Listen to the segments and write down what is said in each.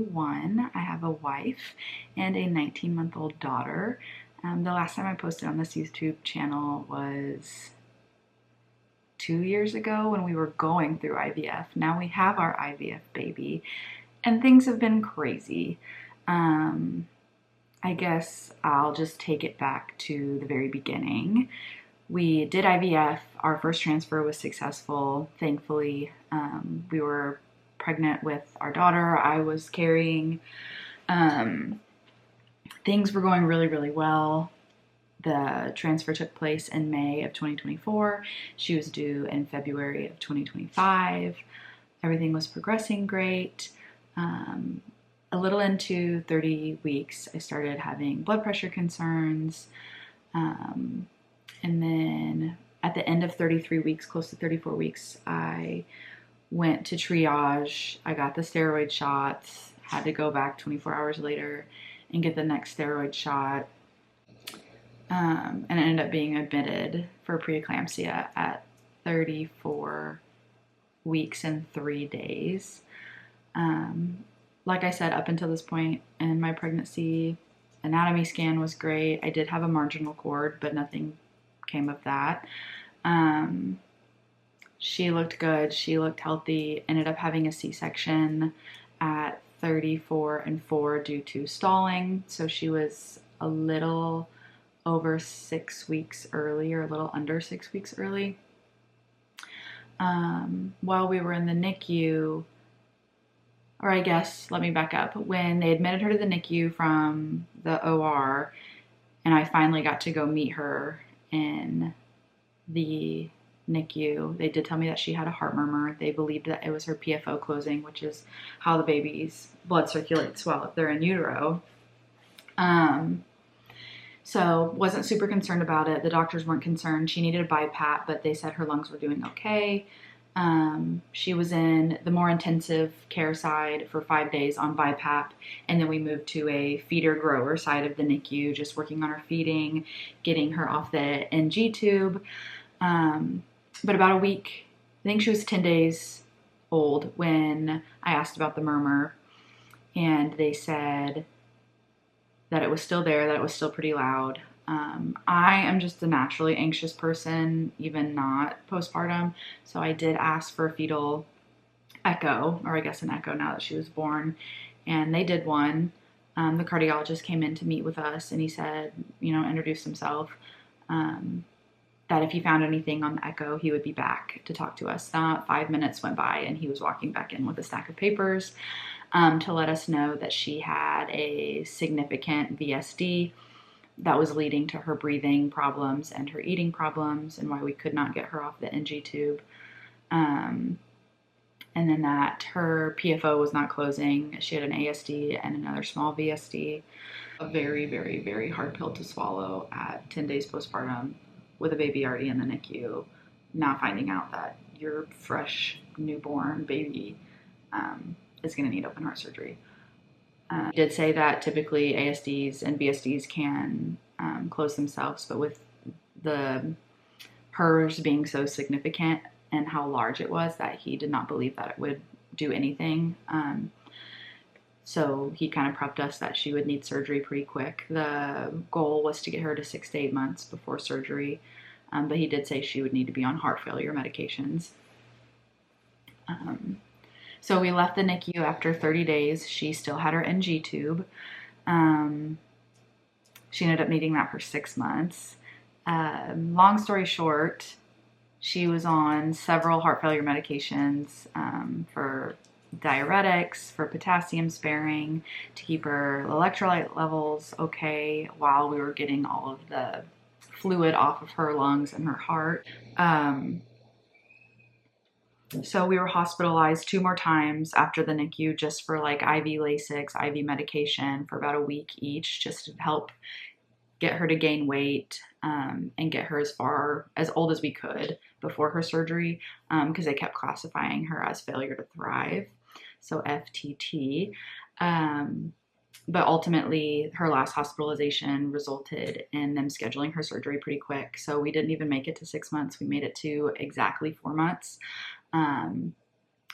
31. I have a wife and a 19-month-old daughter. The last time I posted on this YouTube channel was 2 years ago when we were going through IVF. Now we have our IVF baby, and things have been crazy. I guess I'll just take it back to the very beginning. We did IVF. Our first transfer was successful, thankfully. We were pregnant with our daughter. I was carrying. Things were going really, really well. The transfer took place in May of 2024. She was due in February of 2025. Everything was progressing great. A little into 30 weeks, I started having blood pressure concerns. And then at the end of 33 weeks, close to 34 weeks, I went to triage. I got the steroid shots, had to go back 24 hours later and get the next steroid shot. And I ended up being admitted for preeclampsia at 34 weeks and 3 days. Like I said, up until this point in my pregnancy, anatomy scan was great. I did have a marginal cord, but nothing came of that. She looked good. She looked healthy. Ended up having a C-section at 34 and 4 due to stalling. So she was a little over 6 weeks early, or a little under 6 weeks early. While we were in the NICU, or I guess, let me back up. When they admitted her to the NICU from the OR, and I finally got to go meet her in the NICU, they did tell me that she had a heart murmur. They believed that it was her PFO closing, which is how the baby's blood circulates while they're in utero. So wasn't super concerned about it. The doctors weren't concerned. She needed a BiPAP, but they said her lungs were doing okay. She was in the more intensive care side for 5 days on BiPAP, and then we moved to a feeder grower side of the NICU, just working on her feeding, getting her off the NG tube. But about a week, I think she was 10 days old when I asked about the murmur, and they said that it was still there, that it was still pretty loud. I am just a naturally anxious person, even not postpartum. So I did ask for a fetal echo, or I guess an echo now that she was born. And they did one. The cardiologist came in to meet with us, and he said, introduced himself, that if he found anything on the echo, he would be back to talk to us. Not 5 minutes went by, and he was walking back in with a stack of papers to let us know that she had a significant VSD that was leading to her breathing problems and her eating problems, and why we could not get her off the NG tube. And then that her PFO was not closing. She had an ASD and another small VSD. A very, very, very hard pill to swallow at 10 days postpartum with a baby already in the NICU, now finding out that your fresh newborn baby is going to need open heart surgery. He did say that typically ASDs and VSDs can close themselves, but with hers being so significant and how large it was, that he did not believe that it would do anything. So he kind of prepped us that she would need surgery pretty quick. The goal was to get her to 6 to 8 months before surgery, but he did say she would need to be on heart failure medications. So we left the NICU after 30 days. She still had her NG tube. She ended up needing that for 6 months. Long story short, she was on several heart failure medications for diuretics, for potassium sparing, to keep her electrolyte levels okay while we were getting all of the fluid off of her lungs and her heart. So we were hospitalized 2 more times after the NICU, just for like IV Lasix, IV medication for about a week each, just to help get her to gain weight and get her as old as we could before her surgery, because they kept classifying her as failure to thrive, so FTT. But ultimately, her last hospitalization resulted in them scheduling her surgery pretty quick. So we didn't even make it to 6 months. We made it to exactly 4 months.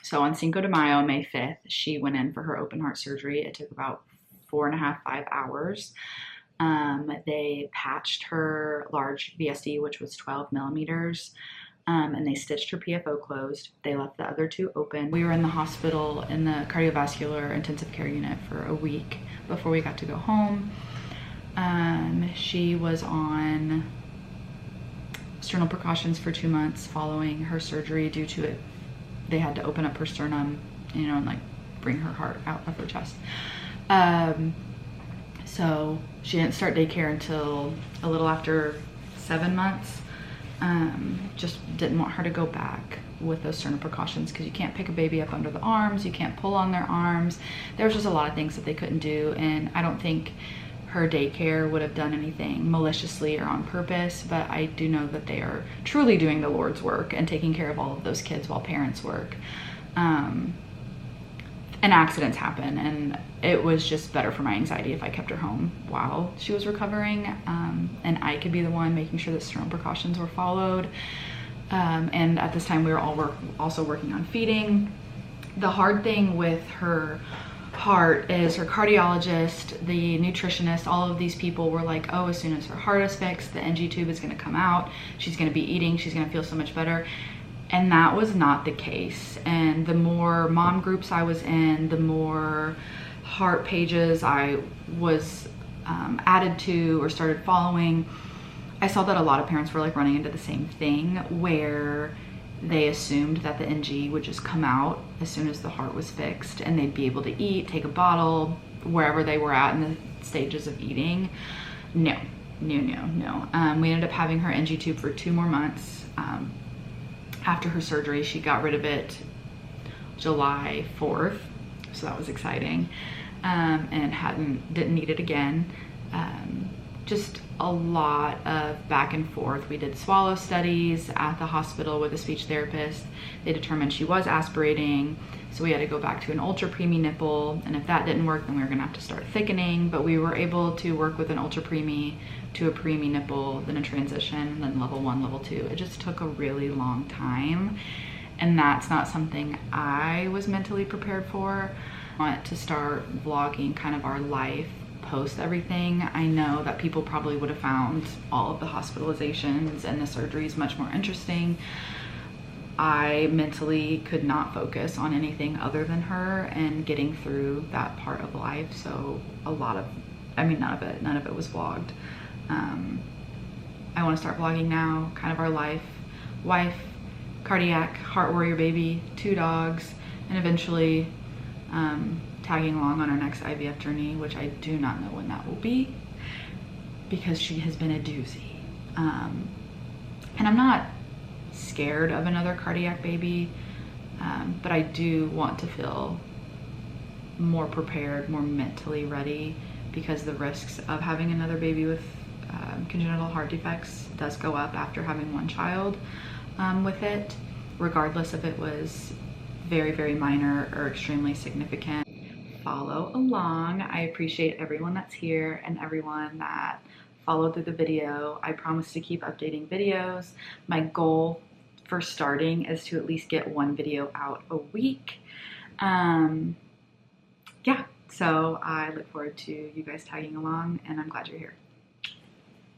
So on Cinco de Mayo, May 5th, she went in for her open heart surgery. It took about 4.5, 5 hours. They patched her large VSD, which was 12 millimeters, and they stitched her PFO closed. They left the other two open. We were in the hospital in the cardiovascular intensive care unit for a week before we got to go home. She was on sternal precautions for 2 months following her surgery due to it. They had to open up her sternum, you know, and like bring her heart out of her chest. So she didn't start daycare until a little after 7 months. Just didn't want her to go back with those sternal precautions because you can't pick a baby up under the arms, you can't pull on their arms. There was just a lot of things that they couldn't do, and I don't think her daycare would have done anything maliciously or on purpose, but I do know that they are truly doing the Lord's work and taking care of all of those kids while parents work. And accidents happen, and it was just better for my anxiety if I kept her home while she was recovering, and I could be the one making sure that sternal precautions were followed. And at this time we were all also working on feeding. The hard thing with her heart is her cardiologist, the nutritionist, all of these people were like, oh, as soon as her heart is fixed, the NG tube is going to come out, she's going to be eating, she's going to feel so much better. And that was not the case. And the more mom groups I was in, the more heart pages I was added to or started following, I saw that a lot of parents were like running into the same thing, where they assumed that the NG would just come out as soon as the heart was fixed and they'd be able to eat, take a bottle, wherever they were at in the stages of eating. No. We ended up having her NG tube for 2 more months. After her surgery, she got rid of it July 4th, so that was exciting, and didn't need it again. Just a lot of back and forth. We did swallow studies at the hospital with a speech therapist. They determined she was aspirating, so we had to go back to an ultra preemie nipple, and if that didn't work, then we were gonna have to start thickening, but we were able to work with an ultra preemie to a preemie nipple, then a transition, then level 1, level 2. It just took a really long time, and that's not something I was mentally prepared for. I want to start vlogging kind of our life post everything. I know that people probably would have found all of the hospitalizations and the surgeries much more interesting. I mentally could not focus on anything other than her and getting through that part of life, so none of it was vlogged. I want to start vlogging now, kind of our life, wife, cardiac, heart warrior baby, 2 dogs, and eventually tagging along on our next IVF journey, which I do not know when that will be because she has been a doozy. And I'm not scared of another cardiac baby, but I do want to feel more prepared, more mentally ready, because the risks of having another baby with congenital heart defects does go up after having 1 child with it, regardless if it was very, very minor or extremely significant. Follow along. I appreciate everyone that's here and everyone that followed through the video. I promise to keep updating videos. My goal for starting is to at least get 1 video out a week. Yeah, so I look forward to you guys tagging along, and I'm glad you're here.